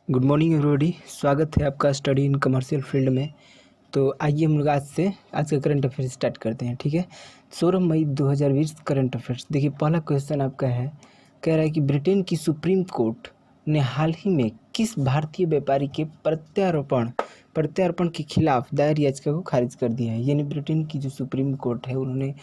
Good morning everybody. स्वागत है आपका स्टडी इन कमर्शियल फील्ड में। तो आइए हम लोग आज का करंट अफेयर्स स्टार्ट करते हैं। ठीक है, 16 मई 2020 करंट अफेयर्स। देखिए, पहला क्वेश्चन आपका है, कह रहा है कि ब्रिटेन की सुप्रीम कोर्ट ने हाल ही में किस भारतीय व्यापारी के प्रत्यार्पण के खिलाफ दायर याचिका को खारिज कर दिया है। यानी ब्रिटेन की जो सुप्रीम कोर्ट है, उन्होंने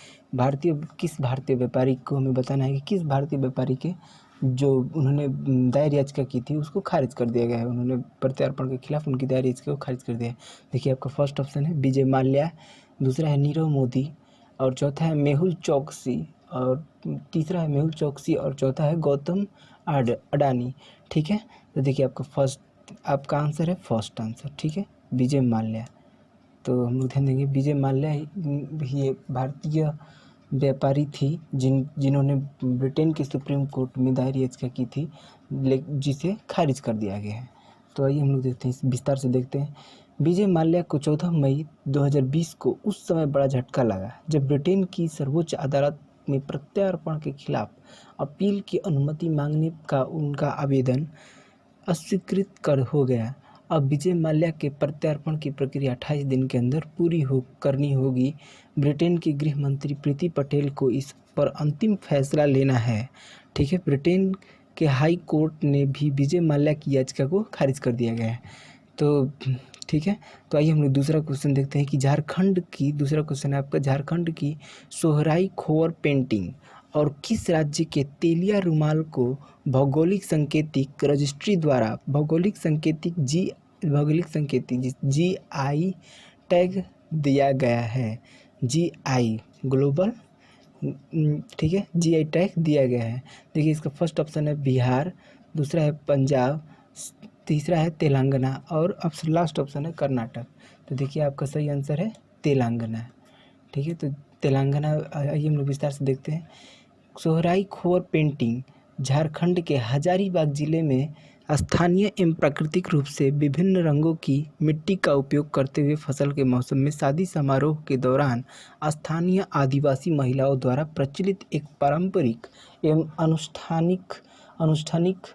किस भारतीय व्यापारी को, हमें बताना है कि किस भारतीय व्यापारी के जो उन्होंने दायर याचिका की थी उसको खारिज कर दिया गया है। उन्होंने प्रत्यार्पण के खिलाफ उनकी दायर याचिका को खारिज कर दिया है। देखिए, आपका फर्स्ट ऑप्शन है विजय माल्या, दूसरा है नीरव मोदी, और चौथा है मेहुल चौकसी, और तीसरा है मेहुल चौकसी, और चौथा है गौतम अडानी। ठीक है, तो देखिए आपका आंसर है फर्स्ट आंसर। ठीक है, विजय माल्या। तो हम लोग ध्यान देंगे, विजय माल्या ये भारतीय व्यापारी थी जिन्होंने ब्रिटेन की सुप्रीम कोर्ट में दायर याचिका की थी, जिसे खारिज कर दिया गया है। तो आइए हम लोग देखते हैं, विस्तार से देखते हैं। विजय माल्या को 14 मई 2020 को उस समय बड़ा झटका लगा जब ब्रिटेन की सर्वोच्च अदालत में प्रत्यार्पण के खिलाफ अपील की अनुमति मांगने का उनका आवेदन अस्वीकृत हो गया। अब विजय माल्या के प्रत्यार्पण की प्रक्रिया 28 दिन के अंदर करनी होगी। ब्रिटेन की गृह मंत्री प्रीति पटेल को इस पर अंतिम फैसला लेना है। ठीक है, ब्रिटेन के हाई कोर्ट ने भी विजय माल्या की याचिका को खारिज कर दिया गया है। तो ठीक है, तो आइए हम लोग दूसरा क्वेश्चन देखते हैं कि दूसरा क्वेश्चन है आपका, झारखंड की सोहराई खोर पेंटिंग और किस राज्य के तेलिया रुमाल को भौगोलिक सांकेतिक रजिस्ट्री द्वारा भौगोलिक सांकेतिक GI टैग दिया गया है। GI ग्लोबल, ठीक है, GI टैग दिया गया है। देखिए, इसका फर्स्ट ऑप्शन है बिहार, दूसरा है पंजाब, तीसरा है तेलंगाना, और लास्ट ऑप्शन है कर्नाटक। तो देखिए, आपका सही आंसर है तेलंगाना। ठीक है, तो तेलंगाना। आइए हम लोग विस्तार से देखते हैं। सोहराई खोर पेंटिंग झारखंड के हजारीबाग जिले में स्थानीय एवं प्राकृतिक रूप से विभिन्न रंगों की मिट्टी का उपयोग करते हुए फसल के मौसम में शादी समारोह के दौरान स्थानीय आदिवासी महिलाओं द्वारा प्रचलित एक पारंपरिक एवं अनुष्ठानिक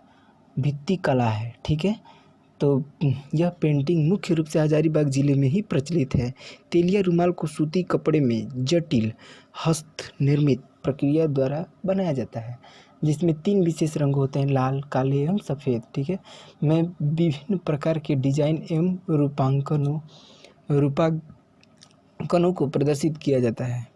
भित्ति कला है। ठीक है, तो यह पेंटिंग मुख्य रूप से हजारीबाग जिले में ही प्रचलित है। तेलिया रुमाल को सूती कपड़े में जटिल हस्त निर्मित प्रक्रिया द्वारा बनाया जाता है, जिसमें 3 विशेष रंग होते हैं, लाल, काले एवं सफ़ेद। ठीक है, में विभिन्न प्रकार के डिजाइन एवं रूपांकनों को प्रदर्शित किया जाता है।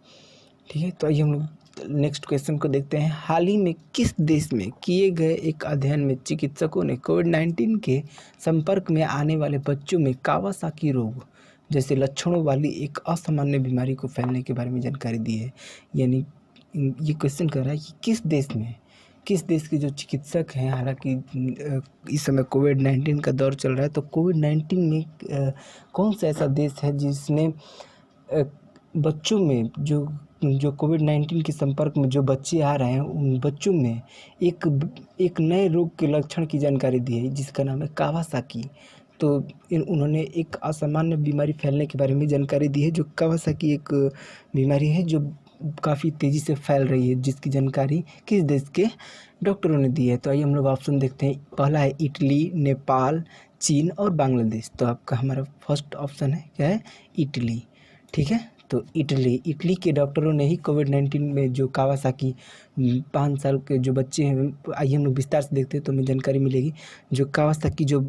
ठीक है, तो आइए हम लोग नेक्स्ट क्वेश्चन को देखते हैं। हाल ही में किस देश में किए गए एक अध्ययन में चिकित्सकों ने कोविड-19 के संपर्क में आने वाले बच्चों में कावासाकी रोग जैसे लक्षणों वाली एक असामान्य बीमारी को फैलने के बारे में जानकारी दी है। यानी ये क्वेश्चन कर रहा है कि किस देश के जो चिकित्सक हैं, हालांकि इस समय कोविड-19 का दौर चल रहा है, तो कोविड-19 में कौन सा ऐसा देश है जिसने बच्चों में जो कोविड-19 के संपर्क में जो बच्चे आ रहे हैं, उन बच्चों में एक नए रोग के लक्षण की जानकारी दी है, जिसका नाम है कावासाकी। तो उन्होंने एक असामान्य बीमारी फैलने के बारे में जानकारी दी है। जो कावासाकी एक बीमारी है जो काफ़ी तेज़ी से फैल रही है, जिसकी जानकारी किस देश के डॉक्टरों ने दी है। तो आइए हम लोग ऑप्शन देखते हैं। पहला है इटली, नेपाल, चीन और बांग्लादेश। तो आपका हमारा फर्स्ट ऑप्शन है, क्या है? इटली। ठीक है, तो इटली के डॉक्टरों ने ही कोविड-19 में जो कावासाकी 5 साल के जो बच्चे हैं, आइए हम लोग विस्तार से देखते हैं तो हमें जानकारी मिलेगी। जो कावासाकी जो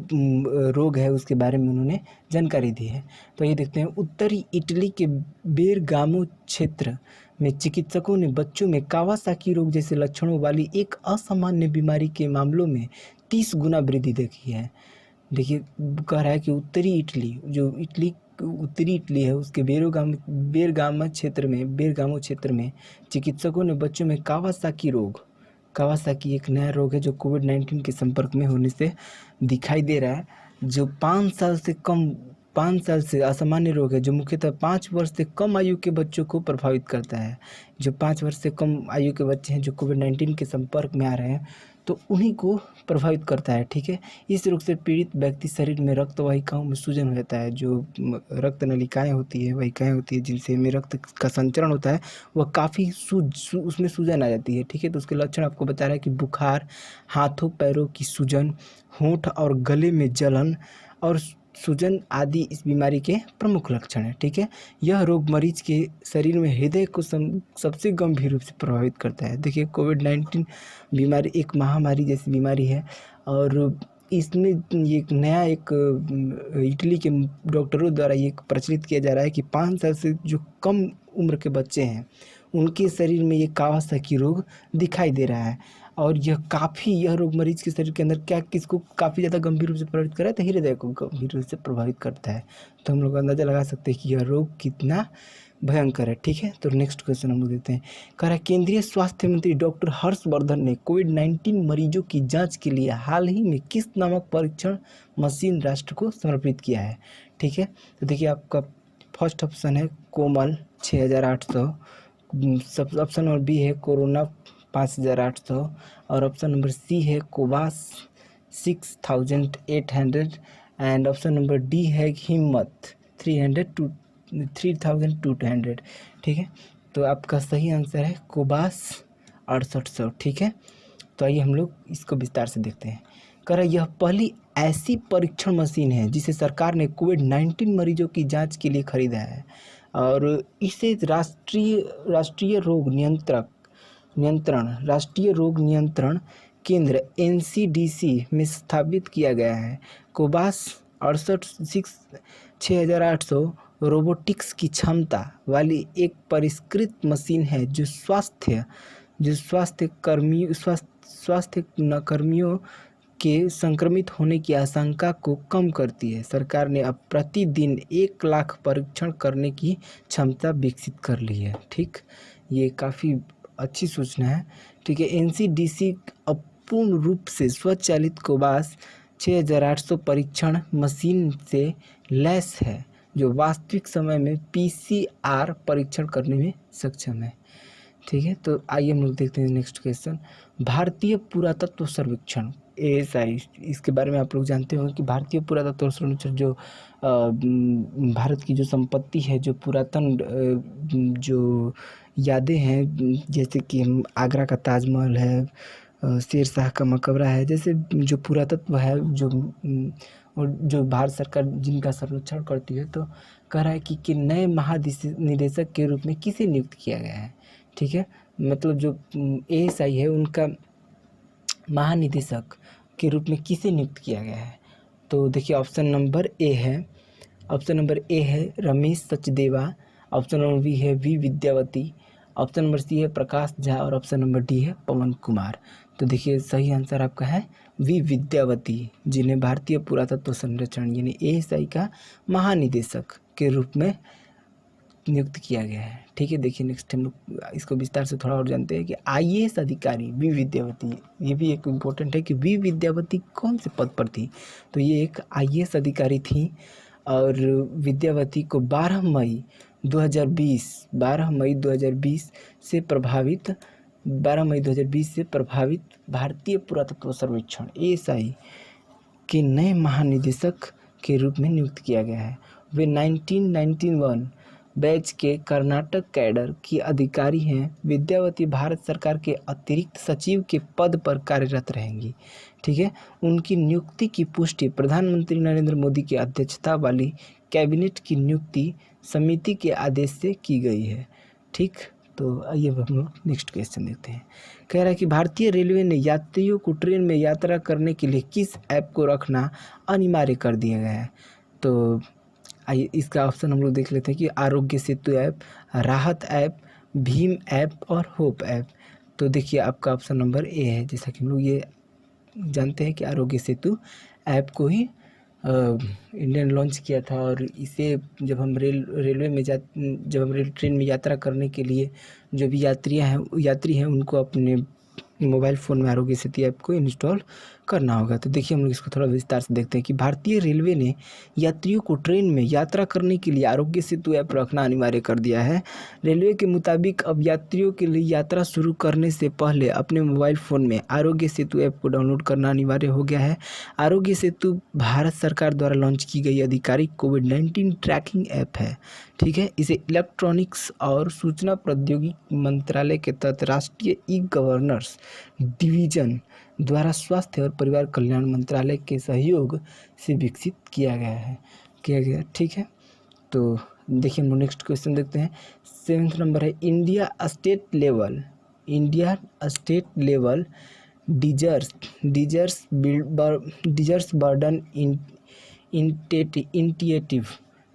रोग है उसके बारे में उन्होंने जानकारी दी है। तो ये देखते हैं, उत्तरी इटली के बेरगामो क्षेत्र में चिकित्सकों ने बच्चों में कावासाकी रोग जैसे लक्षणों वाली एक असामान्य बीमारी के मामलों में 30 गुना वृद्धि देखी है। देखिए, कह रहा है कि उत्तरी इटली है, उसके बेरगामो क्षेत्र में चिकित्सकों ने बच्चों में कावासाकी एक नया रोग है जो कोविड-19 के संपर्क में होने से दिखाई दे रहा है, जो 5 साल से असामान्य रोग है, जो मुख्यतः 5 वर्ष से कम आयु के बच्चों को प्रभावित करता है। जो 5 वर्ष से कम आयु के बच्चे हैं जो कोविड-19 के संपर्क में आ रहे हैं, तो उन्हीं को प्रभावित करता है, ठीक है। इस रोग से पीड़ित व्यक्ति शरीर में रक्त वाहिकाओं में सूजन हो जाता है, जो रक्त नलिकाएँ होती है, वाहिकाएँ होती है जिनसे में रक्त का संचरण होता है, वह काफ़ी उसमें सूजन आ जाती है, ठीक है। तो उसके लक्षण आपको बता रहा है कि बुखार, हाथों पैरों की सूजन, होंठ और गले में जलन और सूजन आदि इस बीमारी के प्रमुख लक्षण हैं, ठीक है। यह रोग मरीज के शरीर में हृदय को सबसे गंभीर रूप से प्रभावित करता है। देखिए, कोविड-19 बीमारी एक महामारी जैसी बीमारी है और इसमें ये इटली के डॉक्टरों द्वारा ये प्रचलित किया जा रहा है कि 5 साल से जो कम उम्र के बच्चे हैं उनके शरीर में ये कावासाकी रोग दिखाई दे रहा है और यह रोग मरीज के शरीर के अंदर किसको काफ़ी ज़्यादा गंभीर रूप से प्रभावित कर रहा है, तो हृदय को गंभीर रूप से प्रभावित करता है। तो हम लोग अंदाज़ा लगा सकते हैं कि यह रोग कितना भयंकर है, ठीक है। तो नेक्स्ट क्वेश्चन हम लोग देते हैं। कह रहा है, केंद्रीय स्वास्थ्य मंत्री डॉक्टर हर्षवर्धन ने कोविड-19 मरीजों की जांच के लिए हाल ही में किस नामक परीक्षण मशीन राष्ट्र को समर्पित किया है, ठीक है। तो देखिए, आपका फर्स्ट ऑप्शन है कोमल 6800, सब ऑप्शन नंबर बी है कोरोना 5800 और ऑप्शन नंबर सी है कोवास 6800 एंड ऑप्शन नंबर डी है हिम्मत 3200, ठीक है। तो आपका सही आंसर है कोवास 6800, ठीक है। तो आइए हम लोग इसको विस्तार से देखते हैं। कह रहा है, यह पहली ऐसी परीक्षण मशीन है जिसे सरकार ने कोविड-19 मरीजों की जांच के लिए खरीदा है और इसे राष्ट्रीय रोग नियंत्रण केंद्र NCDC में स्थापित किया गया है। कोवास 6800 रोबोटिक्स की क्षमता वाली एक परिष्कृत मशीन है जो स्वास्थ्य कर्मियों के संक्रमित होने की आशंका को कम करती है। सरकार ने अब प्रतिदिन 1 लाख परीक्षण करने की क्षमता विकसित कर ली है, ठीक। ये काफ़ी अच्छी सूचना है, ठीक है। NCDC अब पूर्ण रूप से स्वचालित कोवास 6800 परीक्षण मशीन से लैस है जो वास्तविक समय में PCR परीक्षण करने में सक्षम है, ठीक है। तो आइए हम लोग देखते हैं नेक्स्ट क्वेश्चन। भारतीय पुरातत्व सर्वेक्षण ASI, इसके बारे में आप लोग जानते होंगे कि भारतीय पुरातत्व सर्वेक्षण जो भारत की जो संपत्ति है, जो पुरातन जो यादें हैं, जैसे कि आगरा का ताजमहल है, शेर शाह का मकबरा है, जैसे जो पुरातत्व है जो भारत सरकार जिनका संरक्षण करती है। तो कह रहा है कि नए महानिदेशक के रूप में किसे नियुक्त किया गया है, ठीक है। मतलब जो ASI है उनका महानिदेशक के रूप में किसे नियुक्त किया गया है। तो देखिए, ऑप्शन नंबर ए है Ramesh Sachdeva, option number B है V Vidyavati, option number C है प्रकाश झा और ऑप्शन नंबर डी है पवन कुमार। तो देखिए, सही आंसर आपका है वी विद्यावती, जिन्हें भारतीय पुरातत्व संरक्षण यानी ASI का महानिदेशक के रूप में नियुक्त किया गया है, ठीक है। देखिए, नेक्स्ट हम लोग इसको विस्तार से थोड़ा और जानते हैं कि IAS अधिकारी वी विद्यावती, ये भी एक इम्पोर्टेंट है कि वी विद्यावती कौन से पद पर थी। तो ये एक IAS अधिकारी थी और विद्यावती को 12 मई 2020 से प्रभावित भारतीय पुरातत्व सर्वेक्षण ASI के नए महानिदेशक के रूप में नियुक्त किया गया है। वे 1991 बैच के कर्नाटक कैडर की अधिकारी हैं। विद्यावती भारत सरकार के अतिरिक्त सचिव के पद पर कार्यरत रहेंगी, ठीक है। उनकी नियुक्ति की पुष्टि प्रधानमंत्री नरेंद्र मोदी की अध्यक्षता वाली कैबिनेट की नियुक्ति समिति के आदेश से की गई है, ठीक। तो आइए हम लोग नेक्स्ट क्वेश्चन देखते हैं। कह रहा है कि भारतीय रेलवे ने यात्रियों को ट्रेन में यात्रा करने के लिए किस ऐप को रखना अनिवार्य कर दिया गया है। तो आइए इसका ऑप्शन हम लोग देख लेते हैं कि आरोग्य सेतु ऐप, राहत ऐप, भीम ऐप और होप ऐप। तो देखिए, आपका ऑप्शन नंबर ए है। जैसा कि हम लोग ये जानते हैं कि आरोग्य सेतु ऐप को ही इंडिया ने लॉन्च किया था और इसे जब हम रेल ट्रेन में यात्रा करने के लिए जो भी यात्री हैं उनको अपने मोबाइल फ़ोन में आरोग्य सेतु ऐप को इंस्टॉल करना होगा। तो देखिए हम लोग इसको थोड़ा विस्तार से देखते हैं कि भारतीय रेलवे ने यात्रियों को ट्रेन में यात्रा करने के लिए आरोग्य सेतु ऐप रखना अनिवार्य कर दिया है। रेलवे के मुताबिक अब यात्रियों के लिए यात्रा शुरू करने से पहले अपने मोबाइल फ़ोन में आरोग्य सेतु ऐप को डाउनलोड करना अनिवार्य हो गया है। आरोग्य सेतु भारत सरकार द्वारा लॉन्च की गई आधिकारिक कोविड-19 ट्रैकिंग ऐप है। ठीक है, इसे इलेक्ट्रॉनिक्स और सूचना प्रौद्योगिकी मंत्रालय के तहत राष्ट्रीय ई गवर्नेंस डिवीजन द्वारा स्वास्थ्य और परिवार कल्याण मंत्रालय के सहयोग से विकसित किया गया। ठीक है, तो देखिए हम लोग नेक्स्ट क्वेश्चन देखते हैं। 7th नंबर है इंडिया स्टेट लेवल डिजर्स बर्डन इंटिएटिव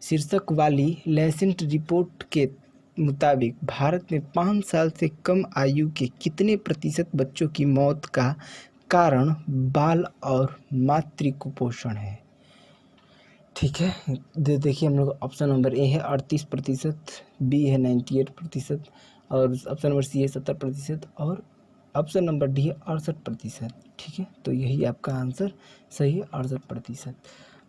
शीर्षक वाली लेसेंट रिपोर्ट के मुताबिक भारत में 5 साल से कम आयु के कितने प्रतिशत बच्चों की मौत का कारण बाल और मातृ कुपोषण है। ठीक है, देखिए हम लोग ऑप्शन नंबर ए है 38%, बी है 98% और ऑप्शन नंबर सी है 70% और ऑप्शन नंबर डी है 68%। ठीक है, तो यही आपका आंसर सही है, 68%।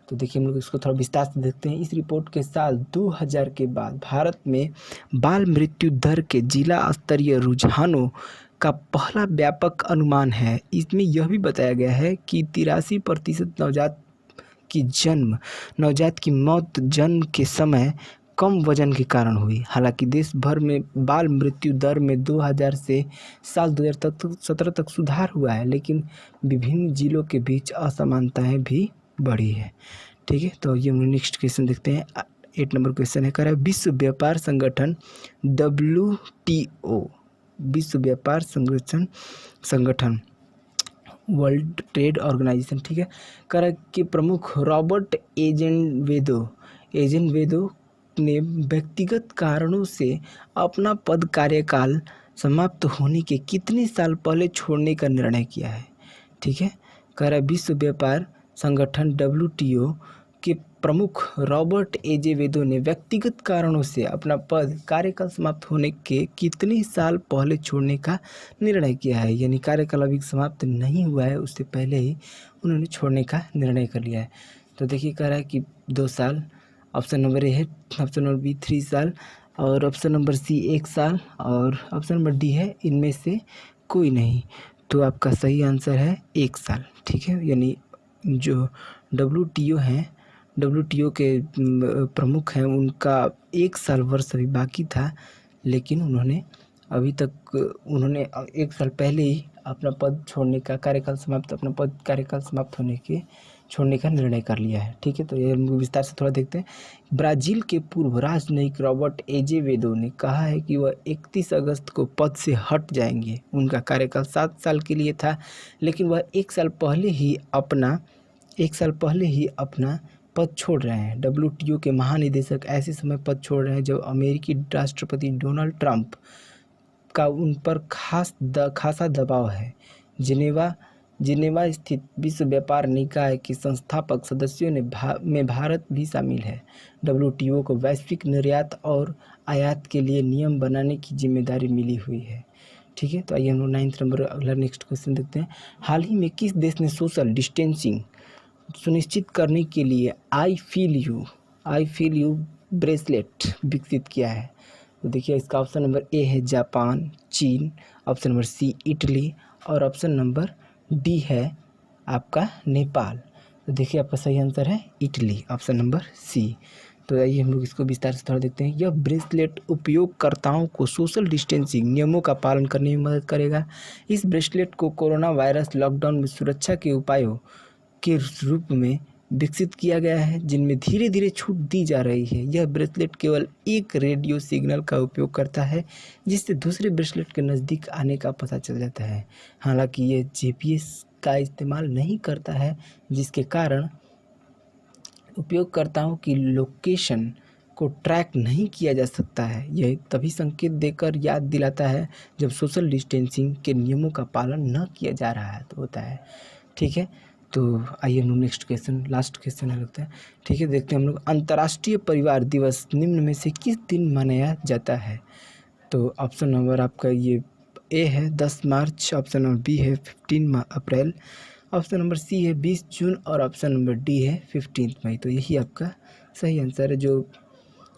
तो देखिए हम लोग इसको थोड़ा विस्तार से देखते हैं। इस रिपोर्ट के साल 2000 के बाद भारत में बाल मृत्यु दर के जिला स्तरीय रुझानों का पहला व्यापक अनुमान है। इसमें यह भी बताया गया है कि 83% नवजात की मौत जन्म के समय कम वजन के कारण हुई। हालांकि देश भर में बाल मृत्यु दर में 2000 से साल 2017 तक सुधार हुआ है, लेकिन विभिन्न जिलों के बीच असमानताएं भी बढ़ी है। ठीक है, तो ये हम नेक्स्ट क्वेश्चन देखते हैं। 8 नंबर क्वेश्चन है, कह रहा है विश्व व्यापार संगठन WTO विश्व व्यापार संगठन वर्ल्ड ट्रेड ऑर्गेनाइजेशन, ठीक है, कह रहा है कि प्रमुख रॉबर्ट एजेनवेदो ने व्यक्तिगत कारणों से अपना पद कार्यकाल समाप्त होने के कितने साल पहले छोड़ने का निर्णय किया है। ठीक है, कह रहा है विश्व व्यापार संगठन WTO के प्रमुख रॉबर्ट एजेवेदो ने व्यक्तिगत कारणों से अपना पद कार्यकाल समाप्त होने के कितने साल पहले छोड़ने का निर्णय किया है। यानी कार्यकाल अभी समाप्त नहीं हुआ है, उससे पहले ही उन्होंने छोड़ने का निर्णय कर लिया है। तो देखिए कह रहा है कि 2 साल, ऑप्शन नंबर ए है, ऑप्शन नंबर बी 3 साल और ऑप्शन नंबर सी 1 साल और ऑप्शन नंबर डी है इनमें से कोई नहीं। तो आपका सही आंसर है 1 साल। ठीक है, यानी जो WTO के प्रमुख हैं उनका 1 साल वर्ष अभी बाकी था, लेकिन उन्होंने 1 साल पहले ही अपना पद कार्यकाल समाप्त होने के छोड़ने का निर्णय कर लिया है। ठीक है, तो ये विस्तार से थोड़ा देखते हैं। ब्राज़ील के पूर्व राजनयिक रॉबर्ट एजेवेदो ने कहा है कि वह 31 अगस्त को पद से हट जाएंगे। उनका कार्यकाल 7 साल के लिए था, लेकिन वह 1 साल पहले ही अपना पद छोड़ रहे हैं। WTO के महानिदेशक ऐसे समय पद छोड़ रहे हैं जब अमेरिकी राष्ट्रपति डोनाल्ड ट्रंप का उन पर खासा दबाव है। जिनेवा स्थित विश्व व्यापार निकाय के संस्थापक सदस्यों में भारत भी शामिल है। WTO को वैश्विक निर्यात और आयात के लिए नियम बनाने की जिम्मेदारी मिली हुई है। ठीक है, तो आइए हम लोग 9th नंबर अगला नेक्स्ट क्वेश्चन देखते हैं। हाल ही में किस देश ने सोशल डिस्टेंसिंग सुनिश्चित करने के लिए आई फील यू ब्रेसलेट विकसित किया है। तो देखिए इसका ऑप्शन नंबर ए है जापान, चीन, ऑप्शन नंबर सी इटली और ऑप्शन नंबर डी है आपका नेपाल। तो देखिए आपका सही आंसर है इटली, ऑप्शन नंबर सी। तो आइए हम लोग इसको विस्तार से थोड़ा देखते हैं। यह ब्रेसलेट उपयोगकर्ताओं को सोशल डिस्टेंसिंग नियमों का पालन करने में मदद करेगा। इस ब्रेसलेट को कोरोना वायरस लॉकडाउन में सुरक्षा के उपायों के रूप में विकसित किया गया है, जिनमें धीरे धीरे छूट दी जा रही है। यह ब्रेसलेट केवल एक रेडियो सिग्नल का उपयोग करता है, जिससे दूसरे ब्रेसलेट के नज़दीक आने का पता चल जाता है। हालांकि यह GPS का इस्तेमाल नहीं करता है, जिसके कारण उपयोगकर्ताओं की लोकेशन को ट्रैक नहीं किया जा सकता है। यह तभी संकेत देकर याद दिलाता है जब सोशल डिस्टेंसिंग के नियमों का पालन न किया जा रहा है तो होता है। ठीक है, तो आइए हम लोग नेक्स्ट क्वेश्चन, लास्ट क्वेश्चन है लगता है। ठीक है, देखते हैं हम लोग अंतर्राष्ट्रीय परिवार दिवस निम्न में से किस दिन मनाया जाता है। तो ऑप्शन नंबर आपका ये ए है 10 मार्च, ऑप्शन नंबर बी है 15 अप्रैल, ऑप्शन नंबर सी है 20 जून और ऑप्शन नंबर डी है 15 मई। तो यही आपका सही आंसर है। जो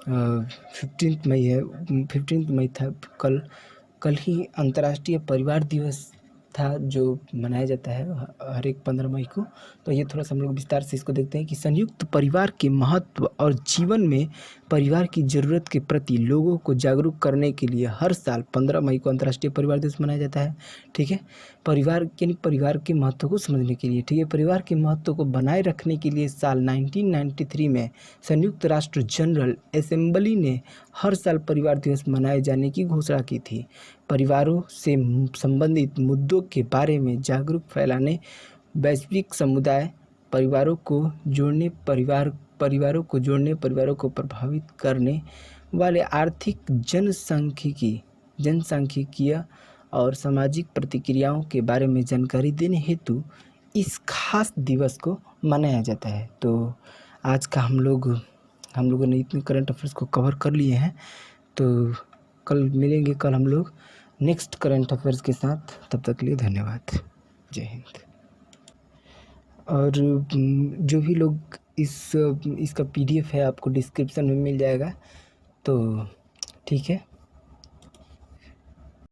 15 मई है, 15 मई था कल। कल ही अंतर्राष्ट्रीय परिवार दिवस था जो मनाया जाता है हर एक 15 मई को। तो ये थोड़ा सा हम लोग विस्तार से इसको देखते हैं कि संयुक्त परिवार के महत्व और जीवन में परिवार की ज़रूरत के प्रति लोगों को जागरूक करने के लिए हर साल 15 मई को अंतर्राष्ट्रीय परिवार दिवस मनाया जाता है। ठीक है, परिवार यानी परिवार के महत्व को समझने के लिए। ठीक है, परिवार के महत्व को बनाए रखने के लिए साल 1993 में संयुक्त राष्ट्र जनरल असेंबली ने हर साल परिवार दिवस मनाए जाने की घोषणा की थी। परिवारों से संबंधित मुद्दों के बारे में जागरूक फैलाने, वैश्विक समुदाय, परिवारों को जोड़ने, परिवारों को प्रभावित करने वाले आर्थिक, जनसांख्यिकीय और सामाजिक प्रतिक्रियाओं के बारे में जानकारी देने हेतु इस खास दिवस को मनाया जाता है। तो आज का हम लोगों ने इतने करंट अफेयर्स को कवर कर लिए हैं। तो कल मिलेंगे, कल हम लोग नेक्स्ट करंट अफेयर्स के साथ। तब तक के लिए धन्यवाद। जय हिंद। और जो भी लोग इसका PDF है आपको डिस्क्रिप्शन में मिल जाएगा। तो ठीक है।